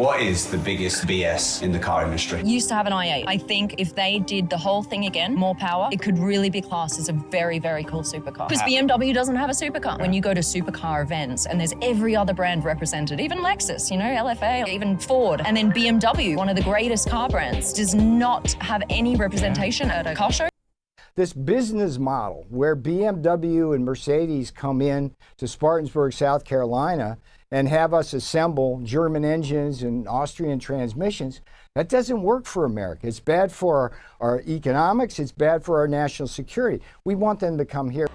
What is the biggest BS in the car industry? Used to have an i8. I think if they did the whole thing again, more power, it could really be classed as a very, very cool supercar. Because BMW doesn't have a supercar. When you go to supercar events and there's every other brand represented, even Lexus, you know, LFA, even Ford, and then BMW, one of the greatest car brands, does not have any representation at a car show. This business model where BMW and Mercedes come in to Spartanburg, South Carolina, and have us assemble German engines and Austrian transmissions, that doesn't work for America. It's bad for our economics. It's bad for our national security. We want them to come here.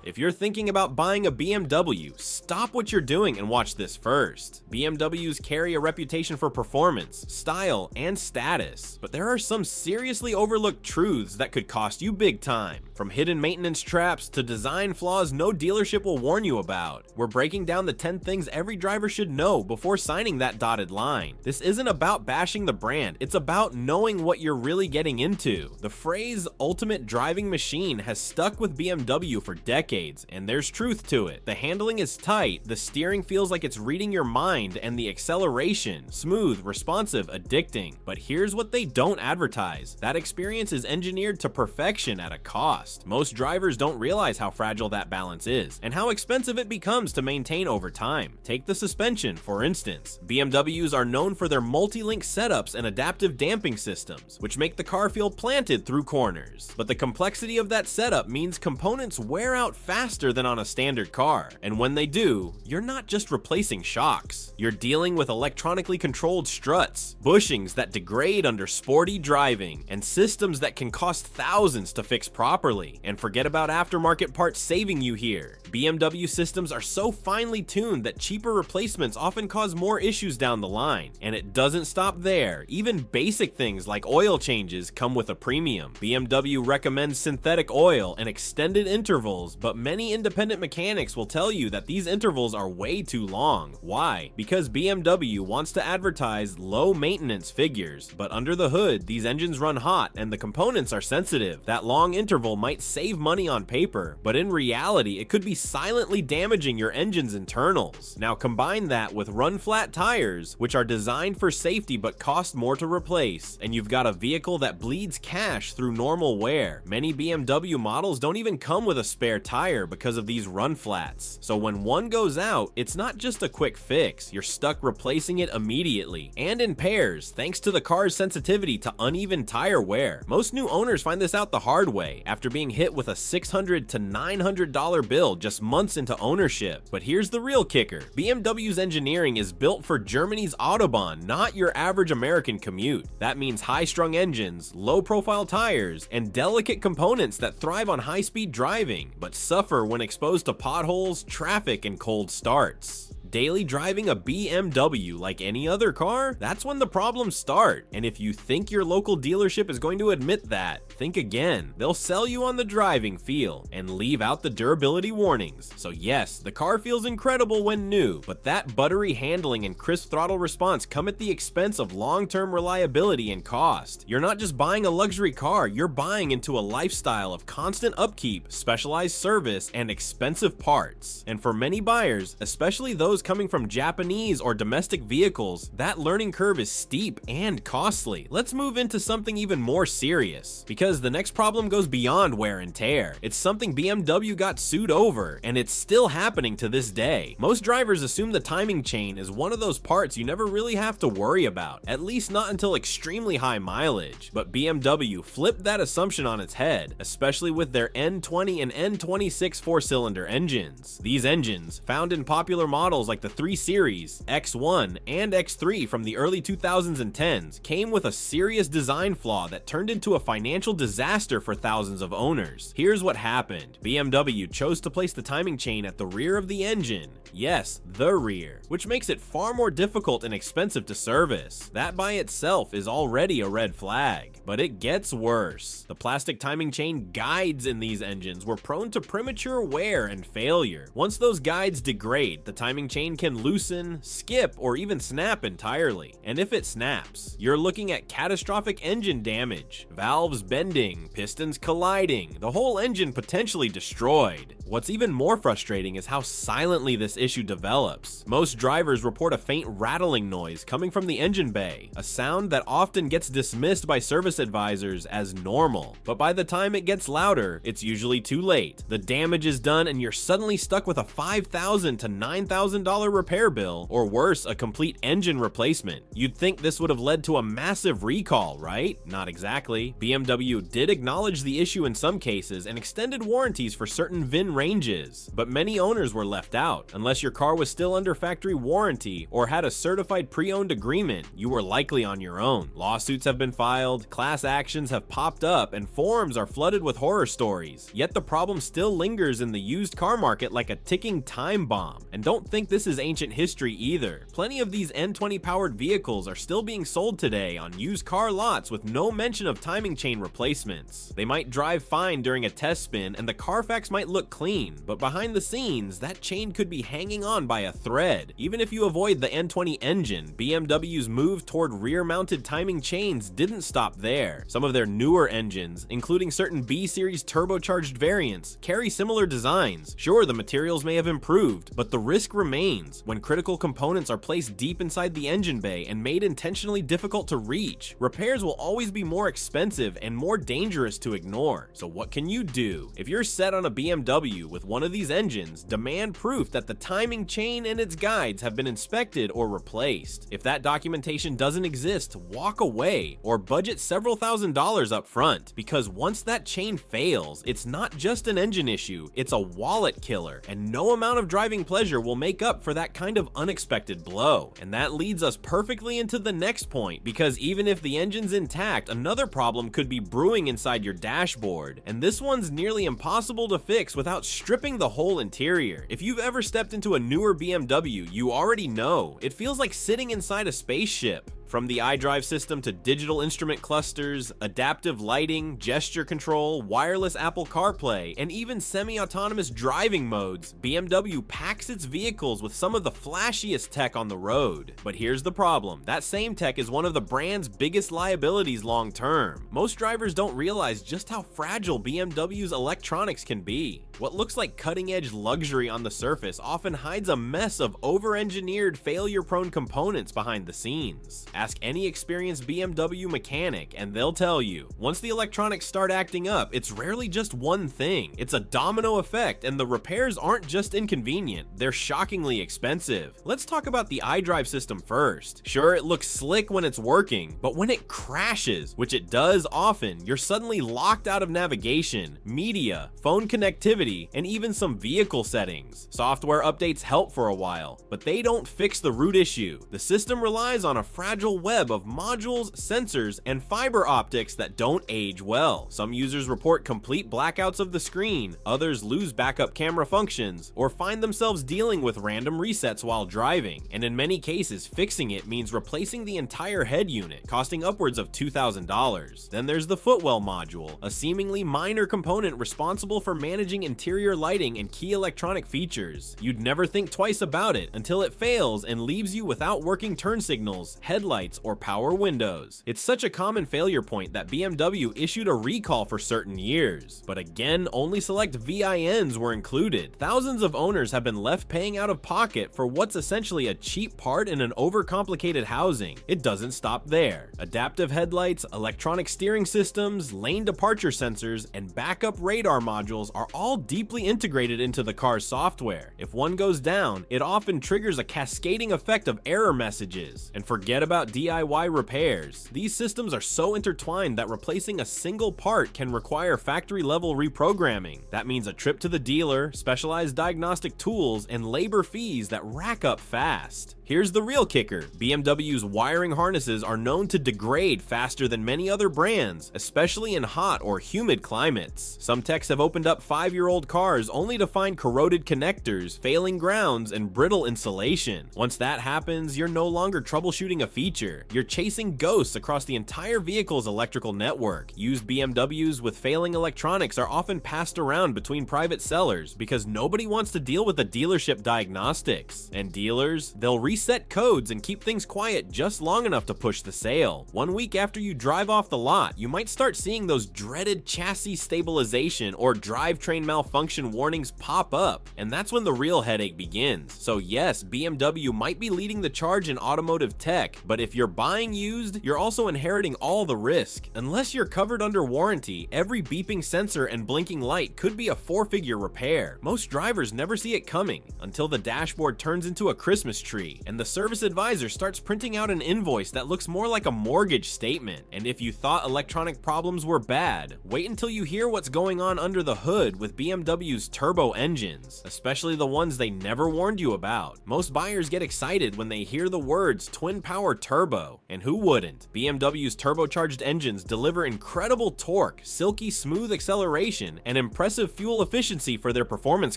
If you're thinking about buying a BMW, stop what you're doing and watch this first. BMWs carry a reputation for performance, style, and status, but there are some seriously overlooked truths that could cost you big time. From hidden maintenance traps to design flaws no dealership will warn you about, we're breaking down the 10 things every driver should know before signing that dotted line. This isn't about bashing the brand, it's about knowing what you're really getting into. The phrase ultimate driving machine has stuck with BMW for decades, and there's truth to it. The handling is tight, the steering feels like it's reading your mind, and the acceleration, smooth, responsive, addicting. But here's what they don't advertise. That experience is engineered to perfection at a cost. Most drivers don't realize how fragile that balance is, and how expensive it becomes to maintain over time. Take the suspension, for instance. BMWs are known for their multi-link setups and adaptive damping systems, which make the car feel planted through corners. But the complexity of that setup means components wear out faster than on a standard car, and when they do, you're not just replacing shocks. You're dealing with electronically controlled struts, bushings that degrade under sporty driving, and systems that can cost thousands to fix properly. And forget about aftermarket parts saving you here. BMW systems are so finely tuned that cheaper replacements often cause more issues down the line. And it doesn't stop there. Even basic things like oil changes come with a premium. BMW recommends synthetic oil and extended intervals, but many independent mechanics will tell you that these intervals are way too long. Why? Because BMW wants to advertise low maintenance figures, but under the hood, these engines run hot and the components are sensitive. That long interval might save money on paper, but in reality, it could be silently damaging your engine's internals. Now combine that with run-flat tires, which are designed for safety but cost more to replace, and you've got a vehicle that bleeds cash through normal wear. Many BMW models don't even come with a spare tire because of these run flats. So when one goes out, it's not just a quick fix, you're stuck replacing it immediately, and in pairs, thanks to the car's sensitivity to uneven tire wear. Most new owners find this out the hard way, after being hit with a $600 to $900 bill just months into ownership. But here's the real kicker. BMW's engineering is built for Germany's Autobahn, not your average American commute. That means high-strung engines, low-profile tires, and delicate components that thrive on high-speed driving, but suffer when exposed to potholes, traffic, and cold starts. Daily driving a BMW like any other car? That's when the problems start. And if you think your local dealership is going to admit that, think again. They'll sell you on the driving feel and leave out the durability warnings. So yes, the car feels incredible when new, but that buttery handling and crisp throttle response come at the expense of long-term reliability and cost. You're not just buying a luxury car, you're buying into a lifestyle of constant upkeep, specialized service, and expensive parts. And for many buyers, especially those coming from Japanese or domestic vehicles, that learning curve is steep and costly. Let's move into something even more serious, because the next problem goes beyond wear and tear. It's something BMW got sued over, and it's still happening to this day. Most drivers assume the timing chain is one of those parts you never really have to worry about, at least not until extremely high mileage. But BMW flipped that assumption on its head, especially with their N20 and N26 four-cylinder engines. These engines, found in popular models like the 3 Series, X1, and X3 from the early 2000s and 10s, came with a serious design flaw that turned into a financial disaster for thousands of owners. Here's what happened. BMW chose to place the timing chain at the rear of the engine. Yes, the rear, which makes it far more difficult and expensive to service. That by itself is already a red flag. But it gets worse. The plastic timing chain guides in these engines were prone to premature wear and failure. Once those guides degrade, the timing chain chain can loosen, skip, or even snap entirely. And if it snaps, you're looking at catastrophic engine damage, valves bending, pistons colliding, the whole engine potentially destroyed. What's even more frustrating is how silently this issue develops. Most drivers report a faint rattling noise coming from the engine bay, a sound that often gets dismissed by service advisors as normal. But by the time it gets louder, it's usually too late. The damage is done and you're suddenly stuck with a $5,000 to $9,000 repair bill, or worse, a complete engine replacement. You'd think this would have led to a massive recall, right? Not exactly. BMW did acknowledge the issue in some cases and extended warranties for certain VIN ranges, but many owners were left out. Unless your car was still under factory warranty or had a certified pre-owned agreement, you were likely on your own. Lawsuits have been filed, class actions have popped up, and forums are flooded with horror stories. Yet the problem still lingers in the used car market like a ticking time bomb. And don't think this is ancient history either. Plenty of these N20 powered vehicles are still being sold today on used car lots with no mention of timing chain replacements. They might drive fine during a test spin and the Carfax might look clean, but behind the scenes, that chain could be hanging on by a thread. Even if you avoid the N20 engine, BMW's move toward rear-mounted timing chains didn't stop there. Some of their newer engines, including certain B-series turbocharged variants, carry similar designs. Sure, the materials may have improved, but the risk remains. When critical components are placed deep inside the engine bay and made intentionally difficult to reach, repairs will always be more expensive and more dangerous to ignore. So what can you do? If you're set on a BMW with one of these engines, demand proof that the timing chain and its guides have been inspected or replaced. If that documentation doesn't exist, walk away or budget several $1,000s up front, because once that chain fails, it's not just an engine issue, it's a wallet killer, and no amount of driving pleasure will make up for that kind of unexpected blow. And that leads us perfectly into the next point, because even if the engine's intact, another problem could be brewing inside your dashboard, and this one's nearly impossible to fix without stripping the whole interior. If you've ever stepped into a newer BMW, you already know, it feels like sitting inside a spaceship. From the iDrive system to digital instrument clusters, adaptive lighting, gesture control, wireless Apple CarPlay, and even semi-autonomous driving modes, BMW packs its vehicles with some of the flashiest tech on the road. But here's the problem. That same tech is one of the brand's biggest liabilities long term. Most drivers don't realize just how fragile BMW's electronics can be. What looks like cutting-edge luxury on the surface often hides a mess of over-engineered, failure-prone components behind the scenes. Ask any experienced BMW mechanic and they'll tell you, once the electronics start acting up, it's rarely just one thing. It's a domino effect, and the repairs aren't just inconvenient, they're shockingly expensive. Let's talk about the iDrive system first. Sure, it looks slick when it's working, but when it crashes, which it does often, you're suddenly locked out of navigation, media, phone connectivity, and even some vehicle settings. Software updates help for a while, but they don't fix the root issue. The system relies on a fragile web of modules, sensors, and fiber optics that don't age well. Some users report complete blackouts of the screen, others lose backup camera functions, or find themselves dealing with random resets while driving, and in many cases, fixing it means replacing the entire head unit, costing upwards of $2,000. Then there's the footwell module, a seemingly minor component responsible for managing interior lighting and key electronic features. You'd never think twice about it until it fails and leaves you without working turn signals, headlights, or power windows. It's such a common failure point that BMW issued a recall for certain years, but again, only select VINs were included. Thousands of owners have been left paying out of pocket for what's essentially a cheap part in an overcomplicated housing. It doesn't stop there. Adaptive headlights, electronic steering systems, lane departure sensors, and backup radar modules are all deeply integrated into the car's software. If one goes down, it often triggers a cascading effect of error messages. And forget about DIY repairs. These systems are so intertwined that replacing a single part can require factory-level reprogramming. That means a trip to the dealer, specialized diagnostic tools, and labor fees that rack up fast. Here's the real kicker. BMW's wiring harnesses are known to degrade faster than many other brands, especially in hot or humid climates. Some techs have opened up 5-year-old cars only to find corroded connectors, failing grounds, and brittle insulation. Once that happens, you're no longer troubleshooting a feature. feature. You're chasing ghosts across the entire vehicle's electrical network. Used BMWs with failing electronics are often passed around between private sellers because nobody wants to deal with the dealership diagnostics. And dealers, they'll reset codes and keep things quiet just long enough to push the sale. 1 week after you drive off the lot, you might start seeing those dreaded chassis stabilization or drivetrain malfunction warnings pop up, and that's when the real headache begins. So yes, BMW might be leading the charge in automotive tech, but if you're buying used, you're also inheriting all the risk. Unless you're covered under warranty, every beeping sensor and blinking light could be a 4-figure repair. Most drivers never see it coming until the dashboard turns into a Christmas tree and the service advisor starts printing out an invoice that looks more like a mortgage statement. And if you thought electronic problems were bad, wait until you hear what's going on under the hood with BMW's turbo engines, especially the ones they never warned you about. Most buyers get excited when they hear the words twin power turbo, and who wouldn't? BMW's turbocharged engines deliver incredible torque, silky smooth acceleration, and impressive fuel efficiency for their performance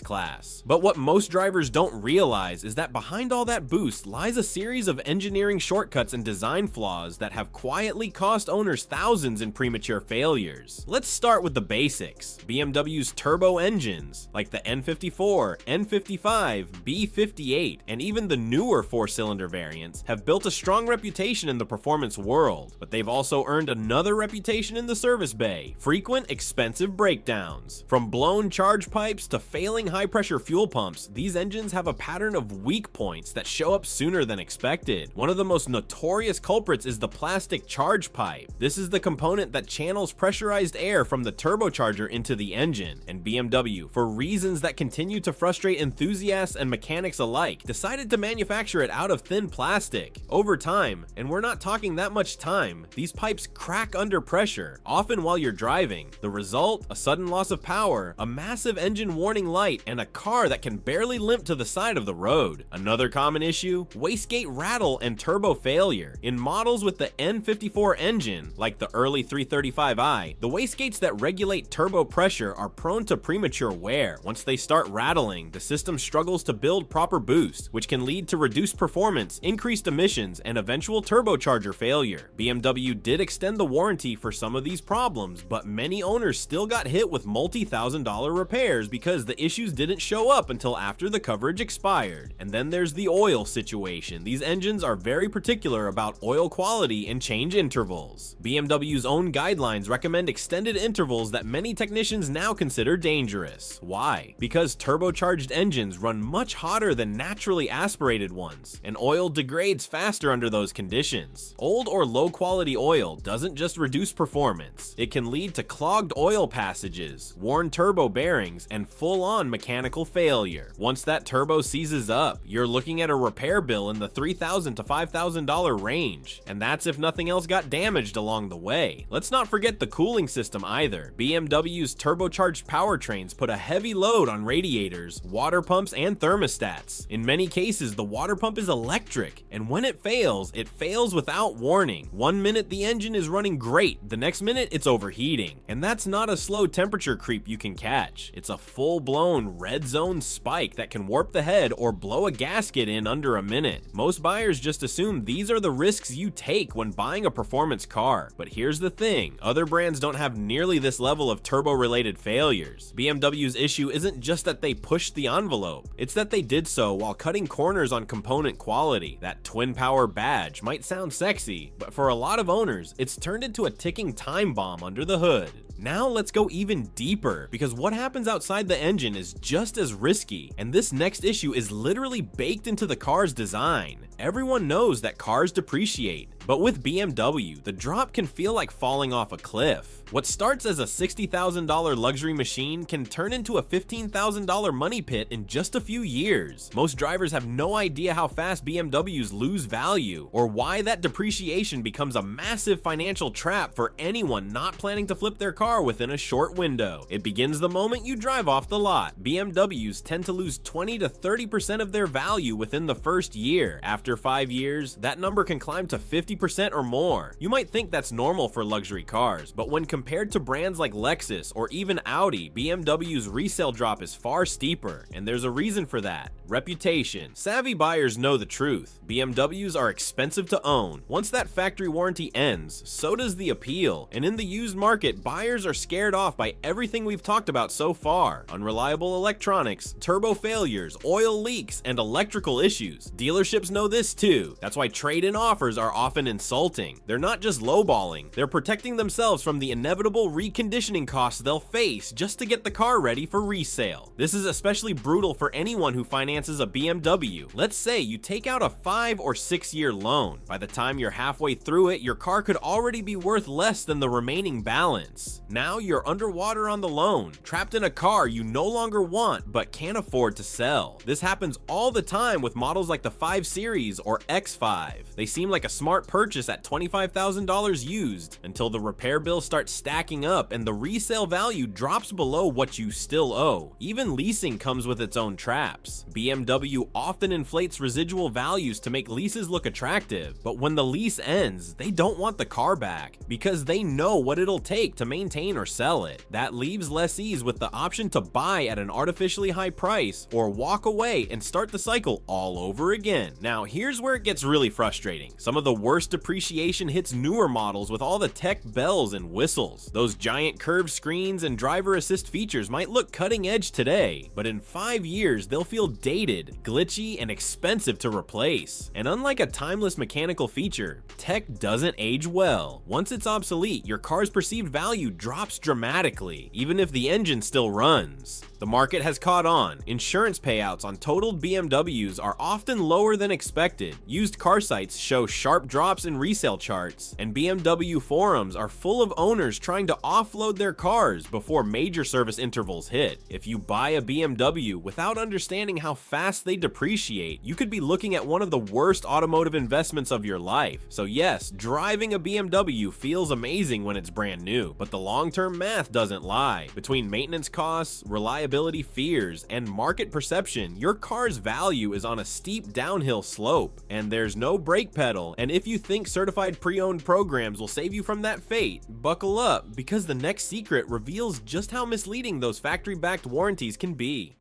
class. But what most drivers don't realize is that behind all that boost lies a series of engineering shortcuts and design flaws that have quietly cost owners thousands in premature failures. Let's start with the basics. BMW's turbo engines, like the N54, N55, B58, and even the newer 4-cylinder variants, have built a strong reputation in the performance world, but they've also earned another reputation in the service bay: frequent, expensive breakdowns. From blown charge pipes to failing high-pressure fuel pumps, these engines have a pattern of weak points that show up sooner than expected. One of the most notorious culprits is the plastic charge pipe. This is the component that channels pressurized air from the turbocharger into the engine, and BMW, for reasons that continue to frustrate enthusiasts and mechanics alike, decided to manufacture it out of thin plastic. Over time, and we're not talking that much time, these pipes crack under pressure, often while you're driving. The result? A sudden loss of power, a massive engine warning light, and a car that can barely limp to the side of the road. Another common issue? Wastegate rattle and turbo failure. In models with the N54 engine, like the early 335i, the wastegates that regulate turbo pressure are prone to premature wear. Once they start rattling, the system struggles to build proper boost, which can lead to reduced performance, increased emissions, and eventual turbocharger failure. BMW did extend the warranty for some of these problems, but many owners still got hit with multi-$1,000 repairs because the issues didn't show up until after the coverage expired. And then there's the oil situation. These engines are very particular about oil quality and change intervals. BMW's own guidelines recommend extended intervals that many technicians now consider dangerous. Why? Because turbocharged engines run much hotter than naturally aspirated ones, and oil degrades faster under those conditions. Old or low quality oil doesn't just reduce performance, it can lead to clogged oil passages, worn turbo bearings, and full-on mechanical failure. Once that turbo seizes up, you're looking at a repair bill in the $3,000 to $5,000 range, and that's if nothing else got damaged along the way. Let's not forget the cooling system either. BMW's turbocharged powertrains put a heavy load on radiators, water pumps, and thermostats. In many cases, the water pump is electric, and when it fails without warning. 1 minute the engine is running great, the next minute it's overheating. And that's not a slow temperature creep you can catch. It's a full-blown red zone spike that can warp the head or blow a gasket in under a minute. Most buyers just assume these are the risks you take when buying a performance car. But here's the thing, other brands don't have nearly this level of turbo-related failures. BMW's issue isn't just that they pushed the envelope, it's that they did so while cutting corners on component quality. That twin power badge might sound sexy, but for a lot of owners, it's turned into a ticking time bomb under the hood. Now let's go even deeper, because what happens outside the engine is just as risky, and this next issue is literally baked into the car's design. Everyone knows that cars depreciate, but with BMW, the drop can feel like falling off a cliff. What starts as a $60,000 luxury machine can turn into a $15,000 money pit in just a few years. Most drivers have no idea how fast BMWs lose value, or why that depreciation becomes a massive financial trap for anyone not planning to flip their car car within a short window. It begins the moment you drive off the lot. BMWs tend to lose 20 to 30% of their value within the first year. After 5 years, that number can climb to 50% or more. You might think that's normal for luxury cars, but when compared to brands like Lexus or even Audi, BMW's resale drop is far steeper, and there's a reason for that. Reputation. Savvy buyers know the truth. BMWs are expensive to own. Once that factory warranty ends, so does the appeal. And in the used market, buyers are scared off by everything we've talked about so far. Unreliable electronics, turbo failures, oil leaks, and electrical issues. Dealerships know this too. That's why trade-in offers are often insulting. They're not just lowballing, they're protecting themselves from the inevitable reconditioning costs they'll face just to get the car ready for resale. This is especially brutal for anyone who finances a BMW. Let's say you take out a 5 or 6 year loan. By the time you're halfway through it, your car could already be worth less than the remaining balance. Now you're underwater on the loan, trapped in a car you no longer want but can't afford to sell. This happens all the time with models like the 5 Series or X5. They seem like a smart purchase at $25,000 used until the repair bills start stacking up and the resale value drops below what you still owe. Even leasing comes with its own traps. BMW often inflates residual values to make leases look attractive, but when the lease ends, they don't want the car back because they know what it'll take to maintain or sell it. That leaves lessees with the option to buy at an artificially high price or walk away and start the cycle all over again. Now, here's where it gets really frustrating. Some of the worst depreciation hits newer models with all the tech bells and whistles. Those giant curved screens and driver assist features might look cutting edge today, but in 5 years, they'll feel dated, glitchy, and expensive to replace. And unlike a timeless mechanical feature, tech doesn't age well. Once it's obsolete, your car's perceived value drops dramatically, even if the engine still runs. The market has caught on. Insurance payouts on totaled BMWs are often lower than expected. Used car sites show sharp drops in resale charts, and BMW forums are full of owners trying to offload their cars before major service intervals hit. If you buy a BMW without understanding how fast they depreciate, you could be looking at one of the worst automotive investments of your life. So yes, driving a BMW feels amazing when it's brand new, but the long-term math doesn't lie. Between maintenance costs, reliability fears, and market perception, your car's value is on a steep downhill slope, and there's no brake pedal. And if you think certified pre-owned programs will save you from that fate, buckle up, because the next secret reveals just how misleading those factory-backed warranties can be.